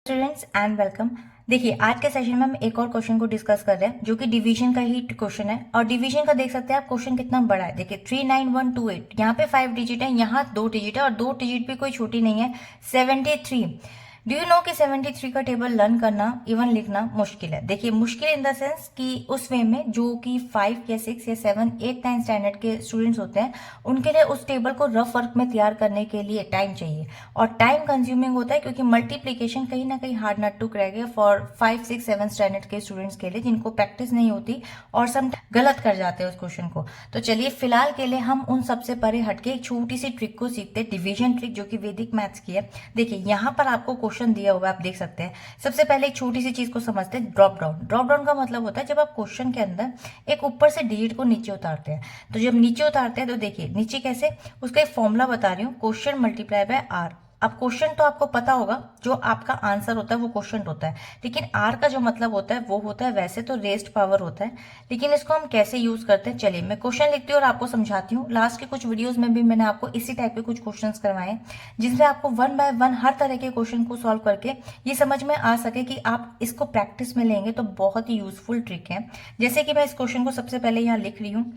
Students and welcome. देखिए आज के सेशन में हम एक और क्वेश्चन को डिस्कस कर रहे हैं जो कि डिवीजन का ही क्वेश्चन है। और डिवीजन का देख सकते हैं आप क्वेश्चन कितना बड़ा है। देखिए 39128 यहाँ पे 5 डिजिट है, यहाँ 2 डिजिट है और 2 डिजिट भी कोई छोटी नहीं है। 73 डू यू नो कि 73 का टेबल लर्न करना इवन लिखना मुश्किल है। देखिए मुश्किल इन द सेंस कि उस वे में जो कि 5 या 6 या 7 8 9 स्टैंडर्ड के स्टूडेंट्स होते हैं उनके लिए उस टेबल को रफ वर्क में तैयार करने के लिए टाइम चाहिए और टाइम कंज्यूमिंग होता है क्योंकि मल्टीप्लीकेशन कहीं ना कहीं हार्ड नट टू क्रैक है फॉर 5 6 7 स्टैंडर्ड के स्टूडेंट्स के लिए जिनको प्रैक्टिस नहीं होती और सम गलत कर जाते हैं उस क्वेश्चन को। तो चलिए फिलहाल के लिए हम उन सबसे परे हटके एक छोटी सी ट्रिक को सीखते हैं, डिवीजन ट्रिक जो कि वैदिक मैथ्स की है। देखिए यहाँ पर आपको क्वेश्चन दिया हुआ है, आप देख सकते हैं। सबसे पहले एक छोटी सी चीज को समझते हैं, ड्रॉप डाउन। ड्रॉप डाउन का मतलब होता है जब आप क्वेश्चन के अंदर एक ऊपर से डिजिट को नीचे उतारते हैं। तो जब नीचे उतारते हैं तो देखिए नीचे कैसे, उसका एक फॉर्मूला बता रही हूँ, क्वेश्चन मल्टीप्लाई बाय आर। अब क्वेश्चन तो आपको पता होगा, जो आपका आंसर होता है वो क्वेश्चन होता है, लेकिन आर का जो मतलब होता है वो होता है वैसे तो रेस्ट पावर होता है, लेकिन इसको हम कैसे यूज करते हैं चलिए मैं क्वेश्चन लिखती हूँ और आपको समझाती हूँ। लास्ट के कुछ वीडियोस में भी मैंने आपको इसी टाइप के कुछ क्वेश्चंस करवाए जिसमें आपको 1 बाय 1 हर तरह के क्वेश्चन को सॉल्व करके ये समझ में आ सके कि आप इसको प्रैक्टिस में लेंगे तो बहुत ही यूजफुल ट्रिक है। जैसे कि मैं इस क्वेश्चन को सबसे पहले यहाँ लिख रही हूँ,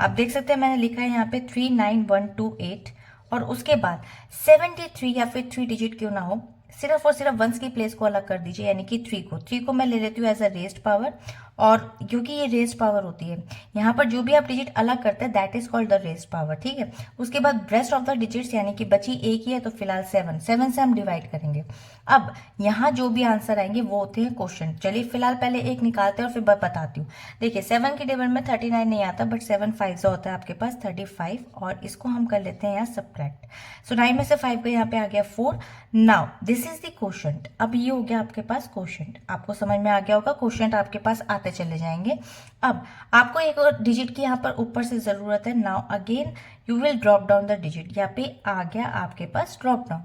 आप देख सकते हैं मैंने लिखा है यहाँ पे 39128 और उसके बाद 73 या फिर 3 डिजिट क्यों ना हो, सिर्फ और सिर्फ वंस की प्लेस को अलग कर दीजिए, यानी कि 3 को मैं ले लेती हूँ एज अ रेस्ट पावर। और क्योंकि ये रेस्ट पावर होती है, यहाँ पर जो भी आप डिजिट अलग करते हैं that is called the rest power, ठीक है। उसके बाद रेस्ट ऑफ द डिजिट्स यानी कि बची एक ही है तो फिलहाल 7 से हम डिवाइड करेंगे। अब यहाँ जो भी आंसर आएंगे वो होते हैं क्वेश्चन। चलिए फिलहाल पहले एक निकालते हैं और फिर बताती हूँ। देखिए 7 के टेबल में 39 नहीं आता, बट 7 5 होता है आपके पास 35 और इसको हम कर लेते हैं यहाँ सब्ट्रैक्ट। सो 9 में से 5 का यहाँ पे आ गया 4। Now this is the quotient. अब ये हो गया आपके पास क्वोशंट, आपको समझ में आ गया होगा, क्वोशंट आपके पास आते चले जाएंगे। अब आपको एक और डिजिट की यहाँ पर ऊपर से जरूरत है। Now again you will drop down the digit, यहाँ पे आ गया आपके पास drop down.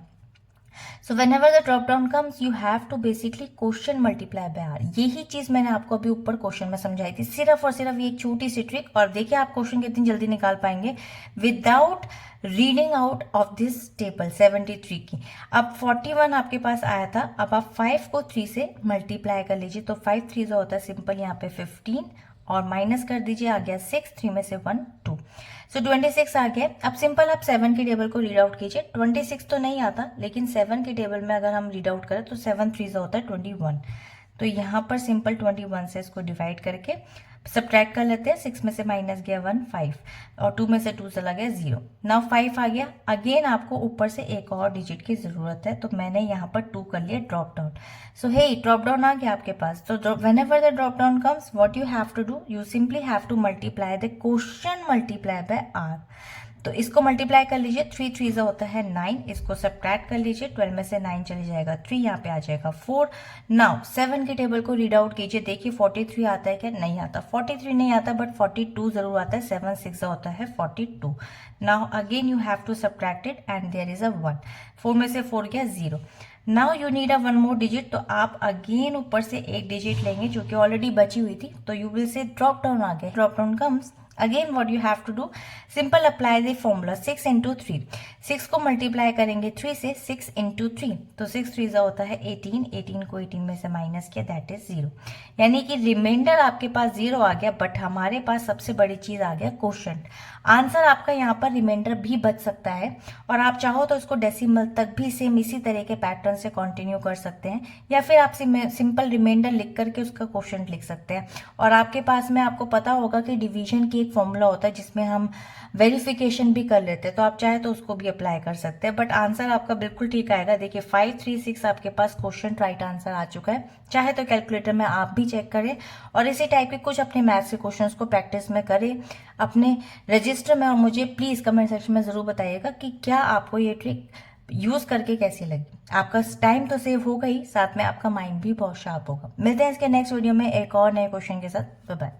So whenever the drop down comes you have to basically question multiply by R. यही चीज मैंने आपको अभी ऊपर क्वेश्चन में समझाई थी, सिर्फ और सिर्फ ये एक छोटी सी ट्रिक। और देखिए आप क्वेश्चन कितनी जल्दी निकाल पाएंगे without reading out of this table 73 की। अब 41 आपके पास आया था, अब आप 5 को 3 से मल्टीप्लाई कर लीजिए तो 5 3 जो होता है सिंपल यहाँ पे 15 और माइनस कर दीजिए, आ गया 6, 3 में से 1 2। सो 26 आ गया। अब सिंपल आप 7 के टेबल को रीड आउट कीजिए। 26 तो नहीं आता, लेकिन 7 के टेबल में अगर हम रीड आउट करें तो 7 3 होता है 21। तो यहाँ पर सिंपल 21 से इसको डिवाइड करके सब्ट्रैक्ट कर लेते हैं। 6 में से माइनस गया 1 5 और 2 में से 2 चला गया 0। नाउ 5 आ गया। अगेन आपको ऊपर से एक और डिजिट की जरूरत है तो मैंने यहाँ पर 2 कर लिया drop down. So hey drop down आ गया आपके पास। तो whenever the drop down comes what you have to do, you simply have to multiply the quotient multiply by R. तो इसको मल्टीप्लाई कर लीजिए, 3 3 होता है 9, इसको सब्ट्रैक्ट कर लीजिए, 12 में से 9 चले जाएगा 3, यहाँ पे आ जाएगा 4। नाउ 7 के टेबल को रीड आउट कीजिए, देखिए 43 आता है क्या, नहीं आता। 43 नहीं आता बट 42 जरूर आता है, 7 6 होता है 42। Now again you have to subtract it and there is a 1। 4 में से 4 गया 0। Now you need a 1 more digit, तो आप अगेन ऊपर से एक डिजिट लेंगे जो कि ऑलरेडी बची हुई थी, तो you will say drop down आ गया। Drop down comes again what you have to do, simple apply the formula 6 into 3। 6 को मल्टीप्लाई करेंगे 3 से, 6 इंटू 3 तो 6 3 होता है 18। 18 को 18 में से माइनस किया दैट इज 0, यानी कि रिमाइंडर आपके पास 0 आ गया, बट हमारे पास सबसे बड़ी चीज आ गया क्वोशंट। आंसर आपका यहाँ पर रिमाइंडर भी बच सकता है और आप चाहो तो इसको डेसिमल तक भी सेम इसी तरह के पैटर्न से कंटिन्यू कर सकते हैं, या फिर आप सिंपल रिमाइंडर लिख करके उसका क्वोशंट लिख सकते हैं। और आपके पास में आपको पता होगा कि डिवीजन की एक फॉर्मूला होता है जिसमें हम वेरिफिकेशन भी कर लेते हैं, तो आप चाहे तो उसको भी अप्लाई कर सकते हैं, बट आंसर आपका बिल्कुल ठीक आएगा। देखिए 5 3 6 आपके पास क्वेश्चन राइट आंसर आ चुका है। चाहे तो कैलकुलेटर में आप भी चेक करें और इसी टाइप के कुछ अपने मैथ्स के क्वेश्चंस को प्रैक्टिस में करें अपने रजिस्टर में, और मुझे प्लीज कमेंट सेक्शन में जरूर बताइएगा कि क्या आपको ये ट्रिक यूज करके कैसी लगी। आपका टाइम तो सेव होगा ही, साथ में आपका माइंड भी बहुत शार्प होगा। मिलते हैं इसके नेक्स्ट वीडियो में एक और नए क्वेश्चन के साथ। Bye bye.